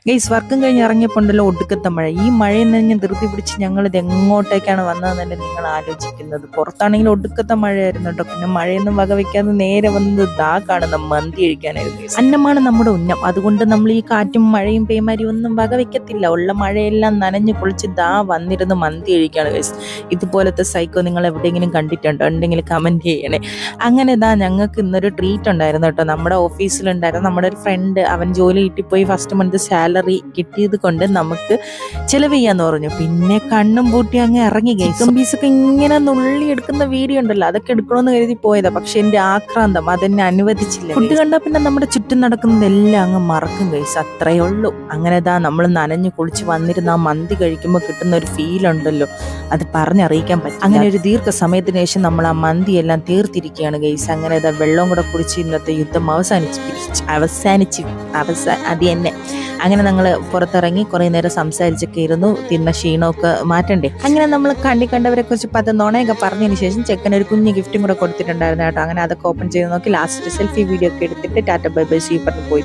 Guys വർക്കും കഴിഞ്ഞ് ഇറങ്ങിയപ്പോണ്ടല്ലോ ഒടുക്കത്തെ മഴ. ഈ മഴയിൽ നിന്ന് ധൃതി പിടിച്ച് ഞങ്ങളിത് എങ്ങോട്ടേക്കാണ് വന്നതെന്ന് തന്നെ നിങ്ങൾ ആലോചിക്കുന്നത്. പുറത്താണെങ്കിൽ ഒടുക്കത്തെ മഴയായിരുന്നു കേട്ടോ. പിന്നെ മഴയൊന്നും വകവെക്കാതെ നേരെ വന്നത് ദാ കാണുന്ന മന്തി കഴിക്കാനായിരുന്നു. അന്നമാണ് നമ്മുടെ ഉന്നം. അതുകൊണ്ട് നമ്മൾ ഈ കാറ്റും മഴയും പേമാരിയും ഒന്നും വകവെക്കത്തില്ല. ഉള്ള മഴയെല്ലാം നനഞ്ഞു കുളിച്ച് ദാ വന്നിരുന്ന് മന്തി കഴിക്കുകയാണ് ഗൈസ്. ഇതുപോലത്തെ സൈക്കോ നിങ്ങൾ എവിടെയെങ്കിലും കണ്ടിട്ടുണ്ടോ? ഉണ്ടെങ്കിൽ കമന്റ് ചെയ്യണേ. അങ്ങനെ ദാ ഞങ്ങൾക്ക് ഇന്നൊരു ട്രീറ്റ് ഉണ്ടായിരുന്നു കേട്ടോ. നമ്മുടെ ഓഫീസിലുണ്ടായിരുന്നു നമ്മുടെ ഒരു ഫ്രണ്ട്. അവൻ ജോലി കിട്ടിപ്പോയി ഫസ്റ്റ് മന്ത് സാലറി കിട്ടിയത് കൊണ്ട് നമുക്ക് ചെലവ് ചെയ്യാന്ന് പറഞ്ഞു. പിന്നെ കണ്ണും പൂട്ടി അങ്ങ് ഇറങ്ങി. ചിക്കൻ പീസൊക്കെ ഇങ്ങനെ നുള്ളി എടുക്കുന്ന വീഡിയോ ഉണ്ടല്ലോ, അതൊക്കെ എടുക്കണമെന്ന് കരുതി പോയതാ. പക്ഷെ എന്റെ ആക്രാന്തം അതെന്നെ അനുവദിച്ചില്ല. ഫുഡ് കണ്ടാൽ പിന്നെ നമ്മുടെ ചുറ്റും നടക്കുന്നതെല്ലാം അങ്ങ് മറക്കും ഗൈസ്, അത്രയേ ഉള്ളൂ. അങ്ങനെ ഇതാ നമ്മൾ നനഞ്ഞു കുളിച്ച് വന്നിരുന്ന ആ മന്തി കഴിക്കുമ്പോൾ കിട്ടുന്ന ഒരു ഫീൽ ഉണ്ടല്ലോ, അത് പറഞ്ഞറിയിക്കാൻ പറ്റും. അങ്ങനെ ഒരു ദീർഘസമയത്തിന് ശേഷം നമ്മൾ ആ മന്തി എല്ലാം തീർത്തിരിക്കുകയാണ് ഗൈസ്. അങ്ങനെ ഇതാ വെള്ളം കൂടെ കുടിച്ച് ഇന്നത്തെ യുദ്ധം അവസാനിച്ച് അത് തന്നെ. അങ്ങനെ ഞങ്ങൾ പുറത്തിറങ്ങി കുറേ നേരം സംസാരിച്ചൊക്കെ ഇരുന്നു. തിന്ന ക്ഷീണമൊക്കെ മാറ്റണ്ടേ. അങ്ങനെ നമ്മൾ കണ്ടവരെ കുറിച്ച് 10 നുണയൊക്കെ പറഞ്ഞതിന് ശേഷം ചെക്കൻ ഒരു കുഞ്ഞ് ഗിഫ്റ്റും കൂടെ കൊടുത്തിട്ടുണ്ടായിരുന്നു കേട്ടോ. അങ്ങനെ അതൊക്കെ ഓപ്പൺ ചെയ്ത് നോക്കി ലാസ്റ്റ് സെൽഫി വീഡിയോ ഒക്കെ എടുത്തിട്ട് ടാറ്റ ബൈ ബൈ സീ പറഞ്ഞു പോയി.